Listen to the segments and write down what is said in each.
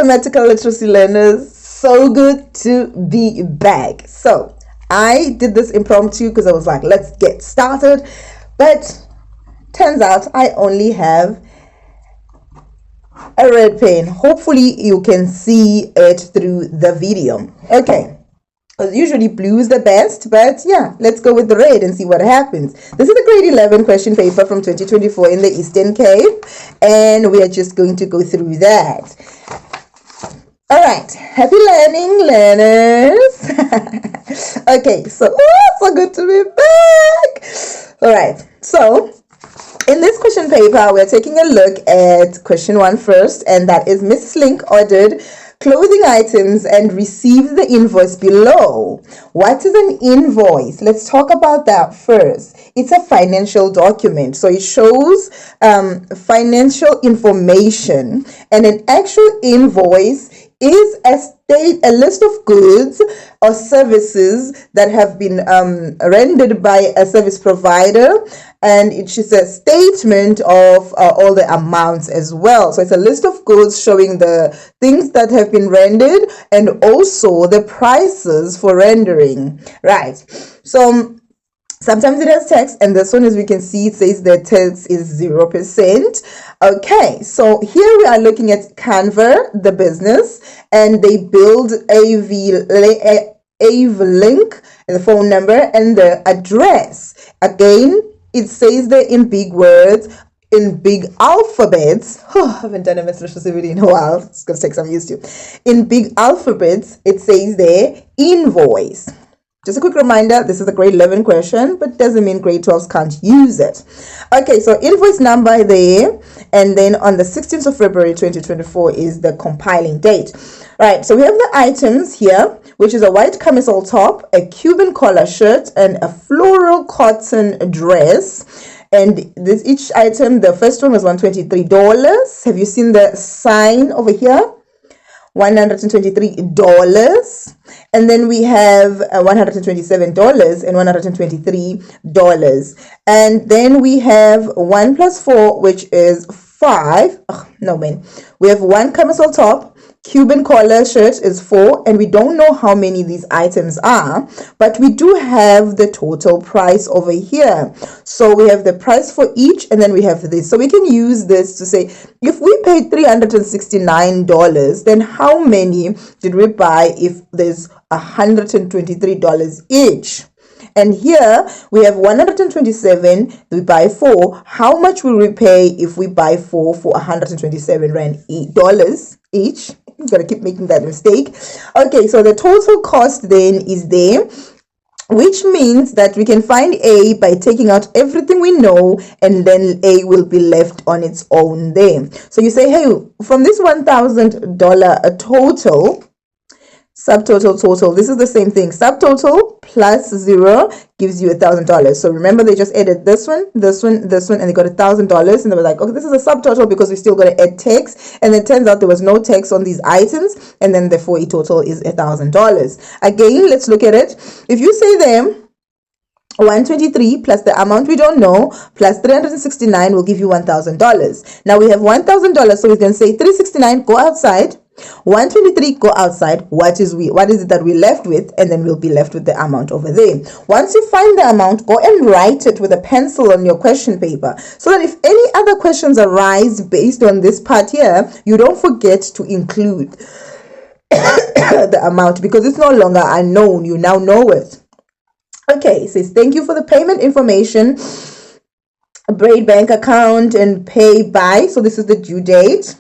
mathematical literacy learners, so good to be back. So I did this impromptu because I was like, let's get started, but turns out I only have a red pen. Hopefully you can see it through the video. Okay, usually blue is the best, but yeah, let's go with the red and see what happens. This is the grade 11 question paper from 2024 in the Eastern Cape, and we are just going to go through that. All right, happy learning, learners. Okay, so so good to be back. All right, so in this question paper, we're taking a look at question 1 first, and that is Mrs. Link ordered clothing items and received the invoice below. What is an invoice? Let's talk about that first. It's a financial document, so it shows financial information, and an actual invoice is a list of goods or services that have been rendered by a service provider, and it's just a statement of all the amounts as well. So it's a list of goods showing the things that have been rendered and also the prices for rendering, right? So sometimes it has text, and this one, as we can see, it says the text is 0%. Okay, so here we are looking at Canva, the business, and they build AV link, the phone number, and the address. Again, it says there in big words, in big alphabets. I haven't done a message video in a while. It's going to take some use to. In big alphabets, it says there, invoice. Just a quick reminder, this is a grade 11 question, but doesn't mean grade 12s can't use it. Okay, so invoice number there, and then on the 16th of February 2024 is the compiling date. Right, so we have the items here, which is a white camisole top, a Cuban collar shirt, and a floral cotton dress. And this each item, the first one was $123. Have you seen the sign over here? $123, and then we have $127 and $123, and then we have 1 plus 4, which is 5. We have one camisole top, Cuban collar shirt is 4, and we don't know how many these items are, but we do have the total price over here. So we have the price for each, and then we have this. So we can use this to say, if we paid $369, then how many did we buy if there's $123 each? And here we have 127, we buy 4. How much will we pay if we buy 4 for $127 each? I'm gonna keep making that mistake. Okay, so the total cost then is there, which means that we can find A by taking out everything we know, and then A will be left on its own there. So you say, hey, from this $1,000 total, subtotal total, this is the same thing. Subtotal plus 0 gives you $1,000. So remember, they just added this one, and they got $1,000, and they were like, okay, this is a subtotal because we still got to add text, and it turns out there was no text on these items, and then therefore a total is $1,000. Again, let's look at it. If you say them 123 plus the amount we don't know plus 369 will give you $1,000. Now we have $1,000, so we can say 369 go outside, 123 go outside. What is it that we're left with? And then we'll be left with the amount over there. Once you find the amount, go and write it with a pencil on your question paper, so that if any other questions arise based on this part here, you don't forget to include the amount, because it's no longer unknown, you now know it. Okay, it says thank you for the payment information, Braid bank account, and pay by. So this is the due date,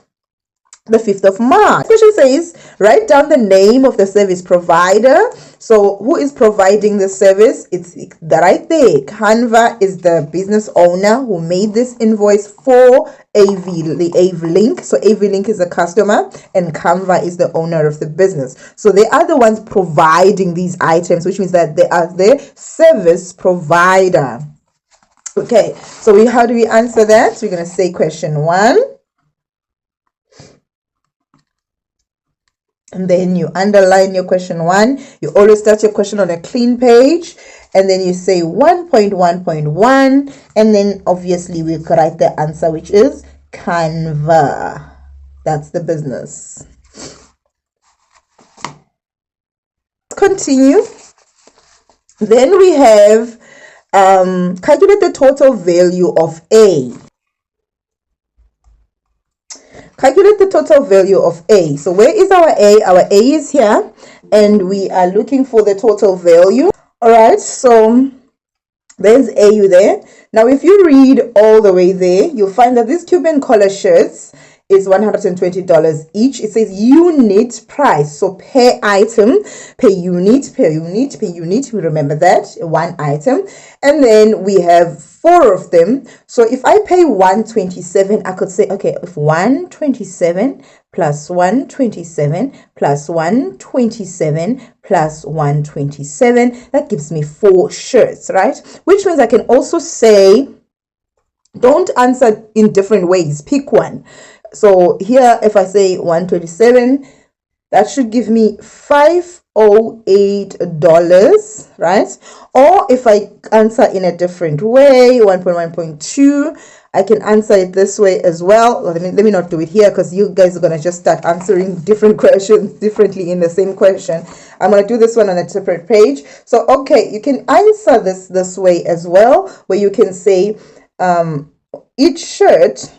the 5th of March. Question says write down the name of the service provider. So who is providing the service? It's right there. Canva is the business owner who made this invoice for the AV Link. So AV Link is the customer, and Canva is the owner of the business. So they are the ones providing these items, which means that they are the service provider. Okay, so how do we answer that? So we're going to say question 1. And then you underline your question 1. You always start your question on a clean page. And then you say 1.1.1. And then obviously we write the answer, which is Canva. That's the business. continue. Then we have calculate the total value of A. Calculate the total value of A. So where is our A? Our A is here, and we are looking for the total value. All right, so there's AU there. Now, if you read all the way there, you'll find that these Cuban collar shirts is $120 each. It says unit price, so per item, per unit. We remember that, one item. And then we have 4 of them. So if I pay 127, I could say, okay, if 127 plus 127 plus 127 plus 127, that gives me 4 shirts, right? Which means I can also say, don't answer in different ways, pick one. So here, if I say 127, that should give me $508, right? Or if I answer in a different way, 1.1.2, I can answer it this way as well. Let me not do it here, because you guys are going to just start answering different questions differently in the same question. I'm going to do this one on a separate page. So, okay, you can answer this way as well, where you can say each shirt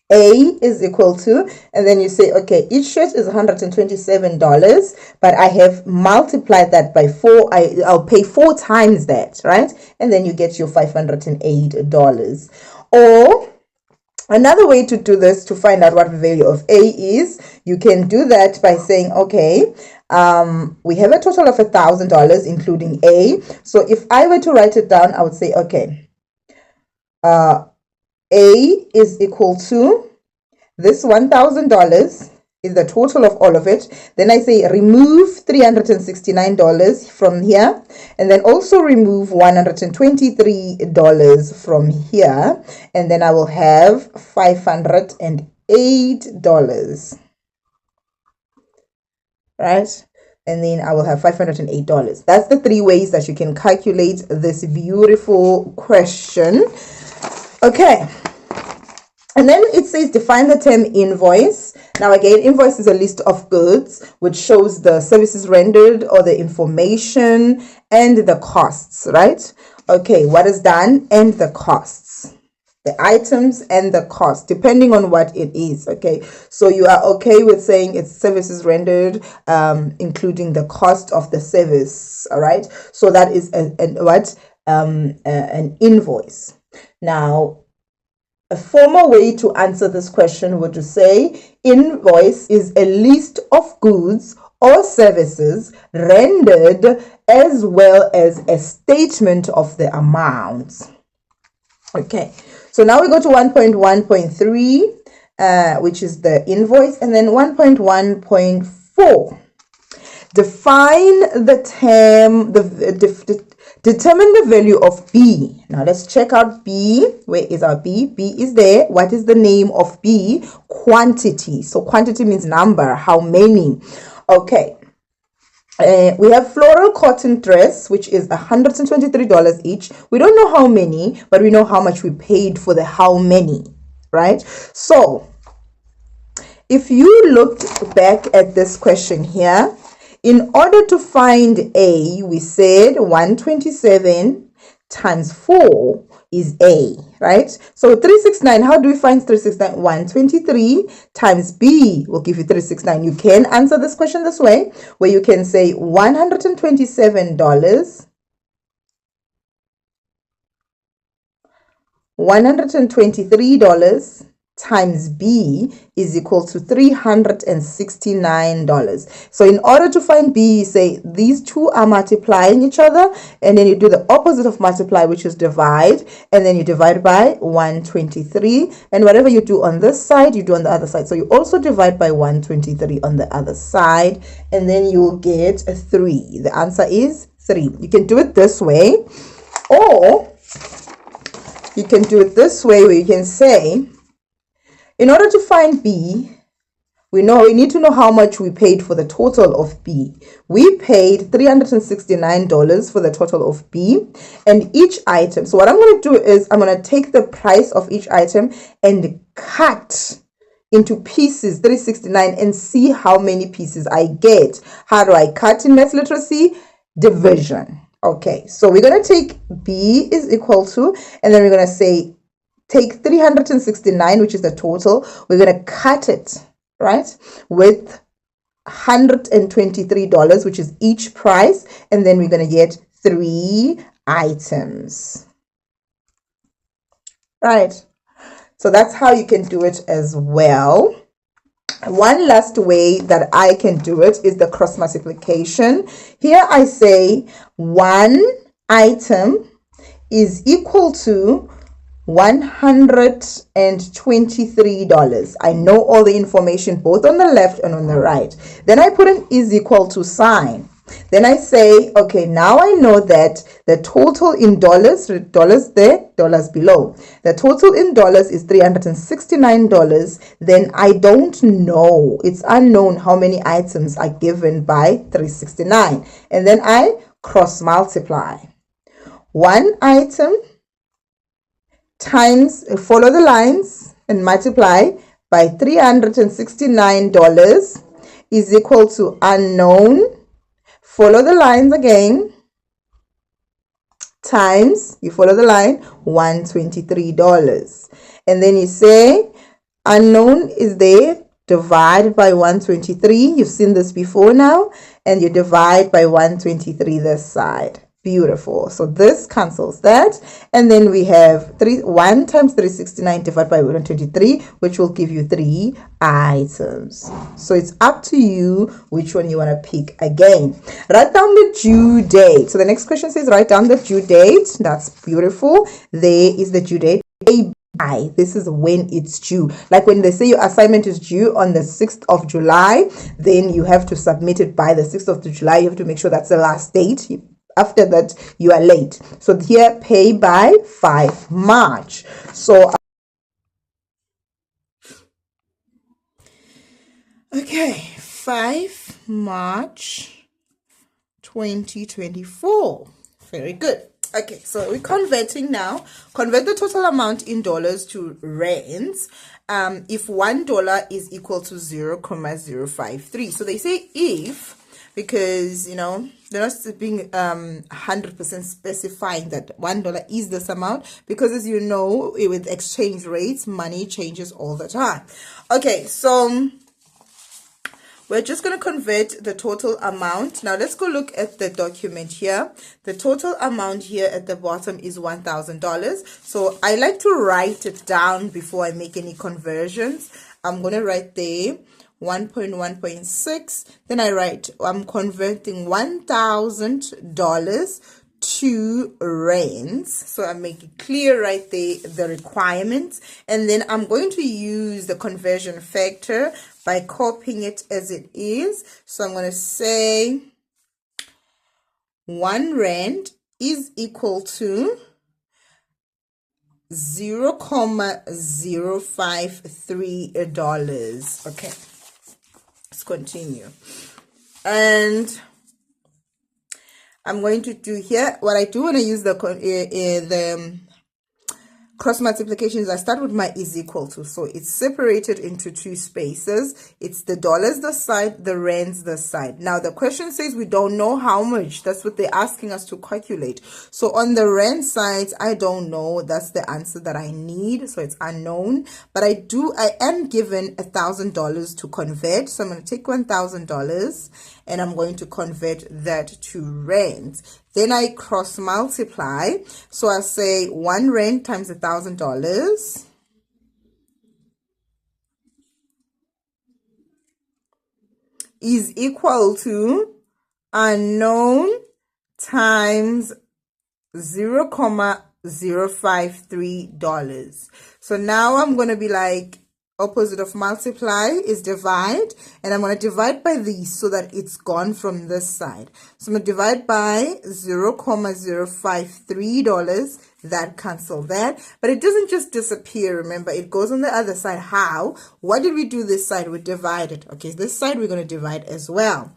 A is equal to, and then you say, okay, each shirt is $127, but I have multiplied that by 4. I'll pay 4 times that, right? And then you get your $508. Or another way to do this, to find out what the value of A is, you can do that by saying, okay, we have a total of $1,000, including A. So if I were to write it down, I would say, okay, A is equal to this $1,000 is the total of all of it. Then I say remove $369 from here, and then also remove $123 from here, and then I will have $508, right? And then I will have $508. That's the 3 ways that you can calculate this beautiful question. Okay, and then it says define the term invoice. Now again, invoice is a list of goods which shows the services rendered or the information and the costs, right? Okay, what is done and the costs, the items and the cost, depending on what it is. Okay, so you are okay with saying it's services rendered, including the cost of the service. All right, so that is an invoice. Now, a formal way to answer this question would to say invoice is a list of goods or services rendered, as well as a statement of the amounts. Okay, so now we go to 1.1.3, which is the invoice, and then 1.1.4. Define the term, determine the value of B. Now let's check out B. Where is our B? B is there. What is the name of B? Quantity. So quantity means number, how many. Okay. We have floral cotton dress, which is $123 each. We don't know how many, but we know how much we paid for the how many, right? So if you looked back at this question here, in order to find A, we said 127 times 4 is A, right? So 369, how do we find 369? 123 times B will give you 369. You can answer this question this way, where you can say $127 $123 times B is equal to $369. So in order to find B, you say these two are multiplying each other, and then you do the opposite of multiply, which is divide, and then you divide by 123, and whatever you do on this side, you do on the other side. So you also divide by 123 on the other side, and then you'll get a 3. The answer is 3. You can do it this way, or you can do it this way, where you can say, in order to find B, we need to know how much we paid for the total of B. We paid $369 for the total of B, and each item. So what I'm going to do is I'm going to take the price of each item and cut into pieces, 369, and see how many pieces I get. How do I cut in math literacy? Division. Okay, so we're going to take B is equal to, and then we're going to say, take 369, which is the total. We're going to cut it, right, with $123, which is each price, and then we're going to get 3 items. Right. So that's how you can do it as well. One last way that I can do it is the cross multiplication. Here I say one item is equal to $123. I know all the information both on the left and on the right. Then I put an is equal to sign. Then I say, okay, now I know that the total in dollars there, dollars below. The total in dollars is $369. Then I don't know, it's unknown how many items are given by 369. And then I cross multiply. One item times, follow the lines and multiply by $369 is equal to unknown. Follow the lines again, times, you follow the line, $123. And then you say, unknown is there, divide by 123. You've seen this before now, and you divide by 123 this side. Beautiful. So this cancels that, and then we have 1 times 369 divided by 123, which will give you 3 items. So it's up to you which one you want to pick again. Write down the due date. So the next question says write down the due date. That's beautiful. There is the due date. This is when it's due. Like when they say your assignment is due on the 6th of July, then you have to submit it by the 6th of July. You have to make sure that's the last date. After that, you are late. So here, pay by 5 March. So, okay, 5 March 2024. Very good. Okay, so we're converting now. Convert the total amount in dollars to rands. If $1 is equal to 0,053. So they say if, because, you know, they're not being 100% specifying that $1 is this amount, because as you know, with exchange rates, money changes all the time. Okay, so we're just going to convert the total amount. Now let's go look at the document here. The total amount here at the bottom is $1,000. So I like to write it down before I make any conversions. I'm going to write there 1.1.6. Then I write, I'm converting $1,000 to rands. So I make it clear right there the requirements, and then I'm going to use the conversion factor by copying it as it is. So I'm going to say 1 rand is equal to $0,053. Okay, let's continue. And I'm going to do here, what I do when I use the cross multiplications, I start with my is equal to. So it's separated into 2 spaces. It's the dollars this side, the rands this side. Now the question says we don't know how much. That's what they're asking us to calculate. So on the rand side, I don't know. That's the answer that I need. So it's unknown. But I am given $1,000 to convert. So I'm going to take $1,000 and I'm going to convert that to rands. Then I cross multiply. So I say 1 rand times $1,000 is equal to unknown times $0,053. So now I'm going to be like, opposite of multiply is divide, and I'm going to divide by these so that it's gone from this side. So I'm going to divide by $0,053. That cancel that, but it doesn't just disappear. Remember, it goes on the other side. How? What did we do this side? We divided. Okay, this side we're going to divide as well.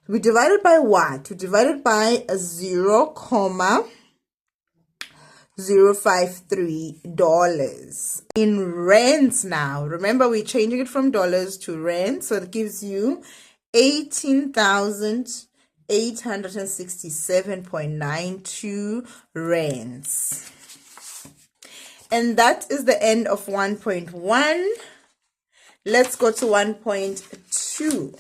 We divided by what? We divided by a 0,053. $0.053 in rands now. Remember, we're changing it from dollars to rands, so it gives you 18,867.92 rands. And that is the end of 1.1. Let's go to 1.2.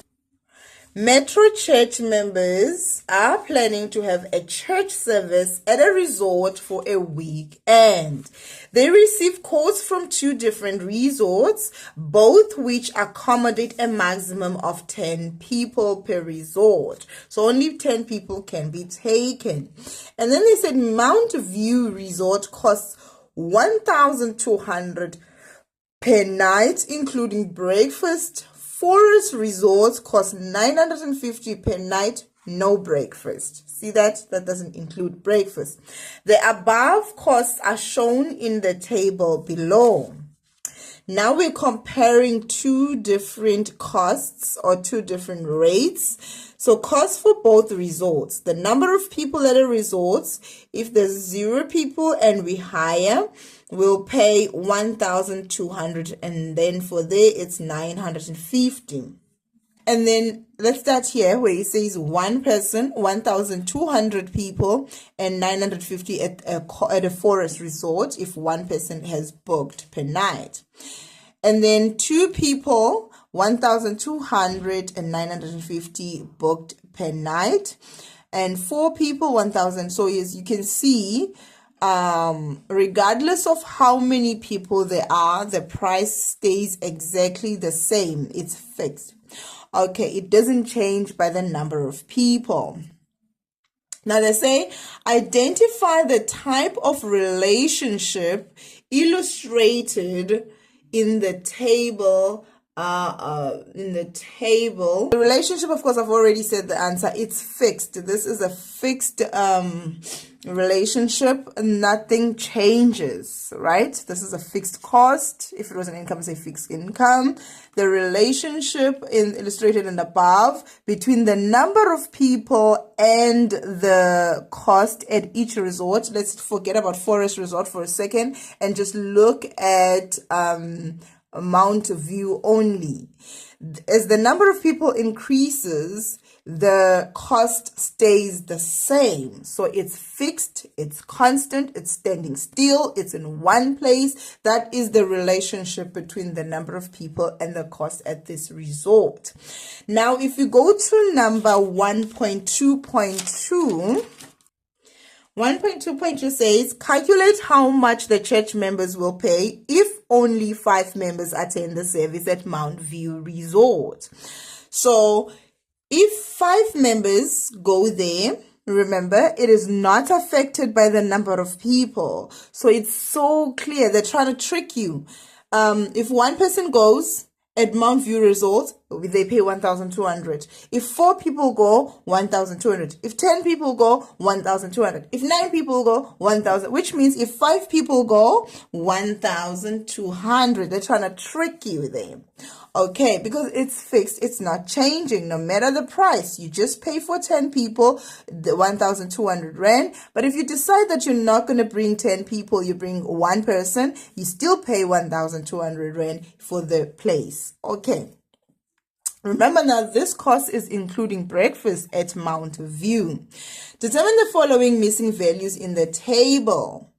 Metro Church members are planning to have a church service at a resort for a weekend. They receive quotes from 2 different resorts, both which accommodate a maximum of 10 people per resort. So only 10 people can be taken. And then they said Mount View Resort costs $1,200 per night, including breakfast. Forest Resorts cost $950 per night, no breakfast. See that? That doesn't include breakfast. The above costs are shown in the table below. Now we're comparing 2 different costs or 2 different rates. So cost for both resorts. The number of people at a resort, if there's 0 people and we hire, we'll pay $1,200, and then for there it's $950. And then let's start here where it says 1 person, 1,200 people, and $950 at a forest resort if 1 person has booked per night. And then 2 people, 1,200 and $950 booked per night, and 4 people, 1,000. So as you can see, regardless of how many people there are, the price stays exactly the same. It's fixed. Okay, it doesn't change by the number of people. Now they say identify the type of relationship illustrated in the table. The relationship, of course, I've already said the answer. It's fixed. This is a fixed relationship. Nothing changes, right? This is a fixed cost. If it was an income, say fixed income. The relationship illustrated in above between the number of people and the cost at each resort. Let's forget about Forest Resort for a second and just look at Mount View only. As the number of people increases, the cost stays the same. So it's fixed, it's constant, it's standing still, it's in one place. That is the relationship between the number of people and the cost at this resort. Now, if you go to number 1.2.2, 1.2.2 says, calculate how much the church members will pay if only 5 members attend the service at Mount View Resort. So if 5 members go there, remember, it is not affected by the number of people. So it's so clear. They're trying to trick you. If 1 person goes at Mount View Resort, they pay $1,200. If 4 people go, $1,200. If 10 people go, $1,200. If 9 people go, $1,000. Which means if 5 people go, $1,200. They're trying to trick you there. Okay, because it's fixed, it's not changing no matter the price. You just pay for 10 people, the 1,200 rand. But if you decide that you're not going to bring 10 people, you bring 1 person, you still pay 1,200 rand for the place. Okay. Remember now, this cost is including breakfast at Mount View. Determine the following missing values in the table.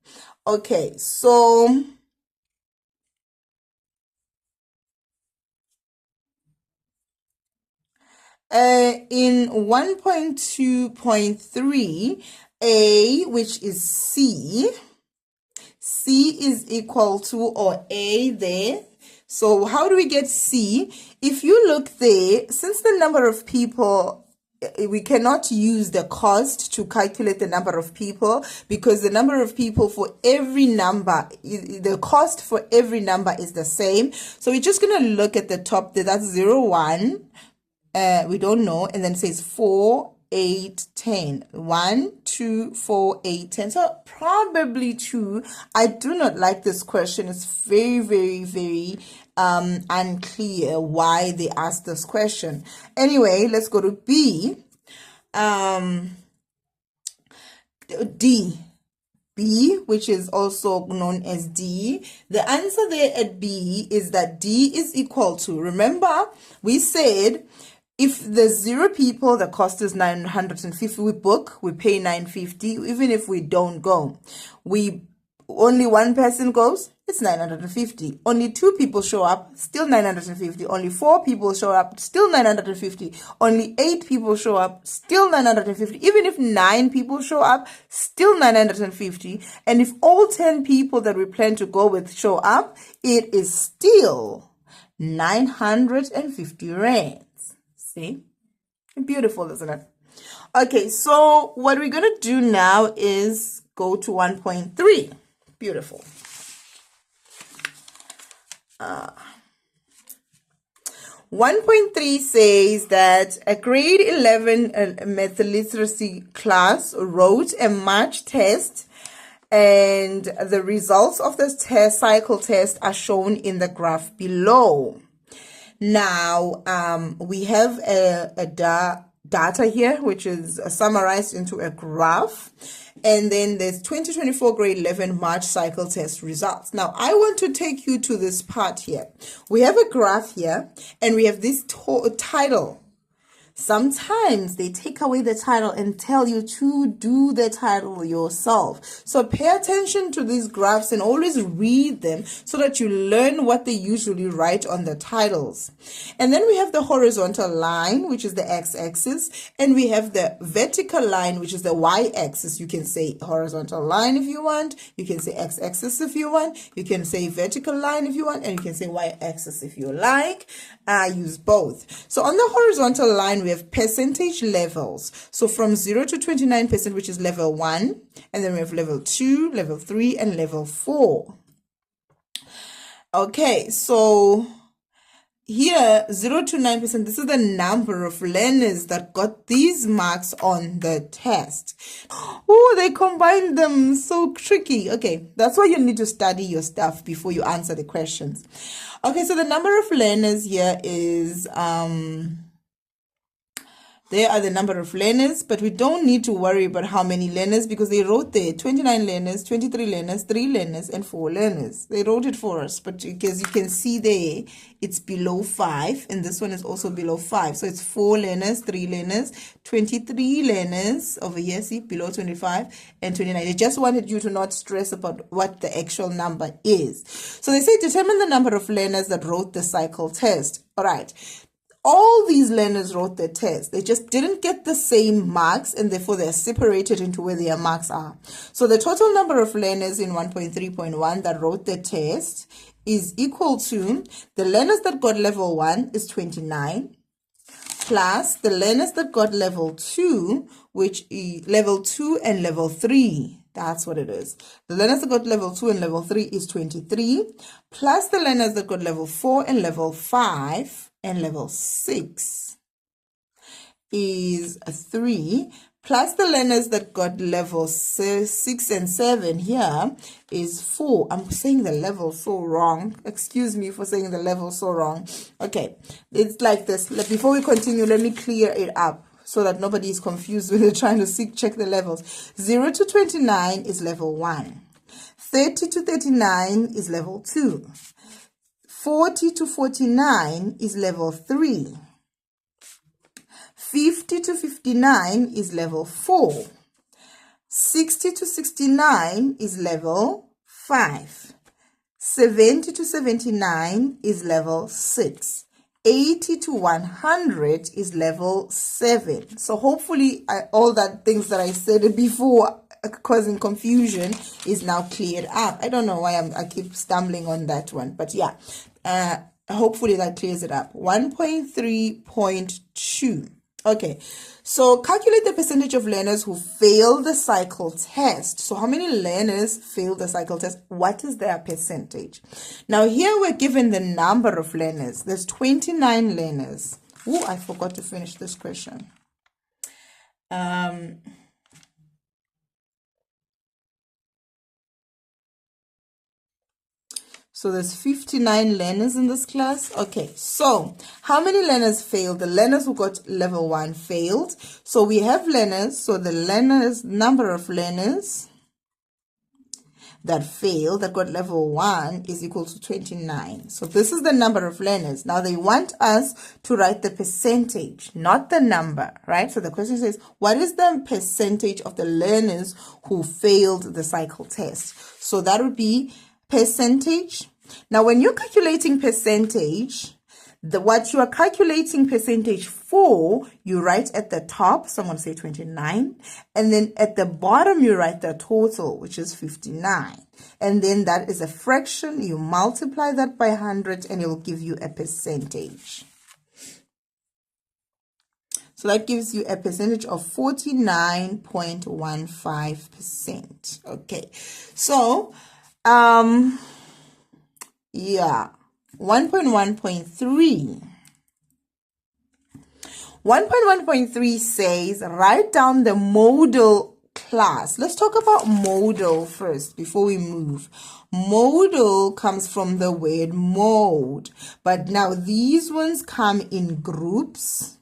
Okay, so in 1.2.3, A, which is C is equal to, or A there. So how do we get C? If you look there, since the number of people, we cannot use the cost to calculate the number of people, because the number of people for every number, the cost for every number is the same. So we're just going to look at the top there. That's 0, 1. We don't know, and then it says 4, 8, 10. 1, 2, 4, 8, 10. So probably 2. I do not like this question. It's very, very, very unclear why they asked this question. Anyway, let's go to B. D. B, which is also known as D. The answer there at B is that D is equal to, remember, we said if there's 0 people, the cost is 950. We book, we pay 950, even if we don't go. Only 1 person goes, it's 950. Only 2 people show up, still 950. Only 4 people show up, still 950. Only 8 people show up, still 950. Even if 9 people show up, still 950. And if all 10 people that we plan to go with show up, it is still 950 rands. See? Beautiful, isn't it? Okay, so what we're going to do now is go to 1.3. Beautiful. 1.3 says that a grade 11 math literacy class wrote a March test, and the results of this cycle test are shown in the graph below. Now, we have a data here, which is summarized into a graph. And then there's 2024 grade 11 March cycle test results. Now, I want to take you to this part here. We have a graph here, and we have this title. Sometimes they take away the title and tell you to do the title yourself. So pay attention to these graphs and always read them so that you learn what they usually write on the titles. And then we have the horizontal line, which is the x-axis, and we have the vertical line, which is the y-axis. You can say horizontal line if you want, you can say x-axis if you want, you can say vertical line if you want, and you can say y-axis if you like. Use both. So on the horizontal line, we have percentage levels. So from 0 to 29%, which is level 1, and then we have level 2, level 3, and level 4. Okay, so here 0 to 9%, this is the number of learners that got these marks on the test. Oh, they combined them, so tricky. Okay, that's why you need to study your stuff before you answer the questions. Okay, so the number of learners here is there are the number of learners, but we don't need to worry about how many learners because they wrote there 29 learners, 23 learners, 3 learners, and 4 learners. They wrote it for us, but because you can see there, it's below 5, and this one is also below 5. So it's 4 learners, 3 learners, 23 learners over here, see, below 25, and 29. They just wanted you to not stress about what the actual number is. So they say determine the number of learners that wrote the cycle test. All right. All these learners wrote the test. They just didn't get the same marks, and therefore they're separated into where their marks are. So the total number of learners in 1.3.1 that wrote the test is equal to the learners that got level 1 is 29 plus the learners that got level 2, which is level 2 and level 3. That's what it is. The learners that got level 2 and level 3 is 23 plus the learners that got level 4 and level 5 and level 6 is 3 plus the learners that got level 6 and 7 here is 4. I'm saying the level so wrong. Excuse me for saying the level so wrong. Okay, it's like this. Before we continue, let me clear it up so that nobody is confused when they're trying to check the levels. 0 to 29 is level 1. 30 to 39 is level 2. 40 to 49 is level 3. 50 to 59 is level 4. 60 to 69 is level 5. 70 to 79 is level 6. 80 to 100 is level 7. So hopefully all that things that I said before causing confusion is now cleared up. I don't know why I keep stumbling on that one, but yeah, hopefully that clears it up. 1.3.2. Okay, so calculate the percentage of learners who failed the cycle test. So how many learners failed the cycle test? What is their percentage? Now here we're given the number of learners. There's 29 learners. Oh, I forgot to finish this question. So there's 59 learners in this class. Okay, so how many learners failed? The learners who got level 1 failed. So we have learners. So the learners, number of learners that failed, that got level 1, is equal to 29. So this is the number of learners. Now they want us to write the percentage, not the number, right? So the question says, what is the percentage of the learners who failed the cycle test? So that would be percentage. Now when you're calculating percentage, what you are calculating percentage for, you write at the top, so I'm going to say 29, and then at the bottom you write the total, which is 59, and then that is a fraction. You multiply that by 100 and it will give you a percentage. So that gives you a percentage of 49.15%. Okay, so yeah, 1.1.3. 1.1.3 says, write down the modal class. Let's talk about modal first before we move. Modal comes from the word mode, but now these ones come in groups,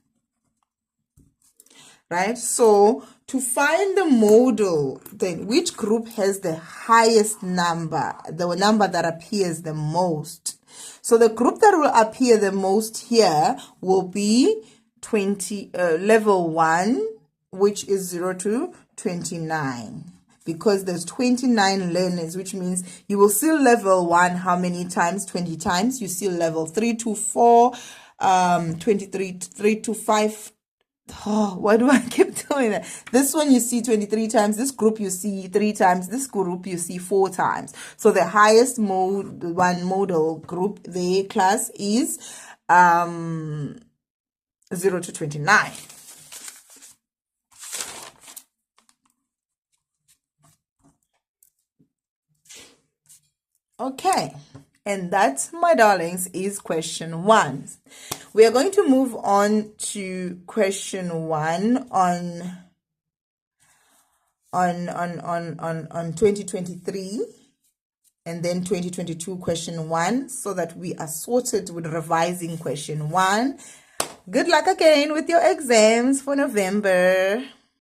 right? So to find the modal, then which group has the highest number, the number that appears the most? So the group that will appear the most here will be level 1, which is 0 to 29, because there's 29 learners, which means you will see level 1 how many times? 20 times. You see level 3 to 4, 23, 3 to 5. Oh, why do I keep doing that? This one you see 23 times. This group you see 3 times. This group you see 4 times. So the highest modal group, the class is 0 to 29. Okay, and that, my darlings, is question 1. We are going to move on to question 1 on 2023, and then 2022 question 1, so that we are sorted with revising question 1. Good luck again with your exams for November.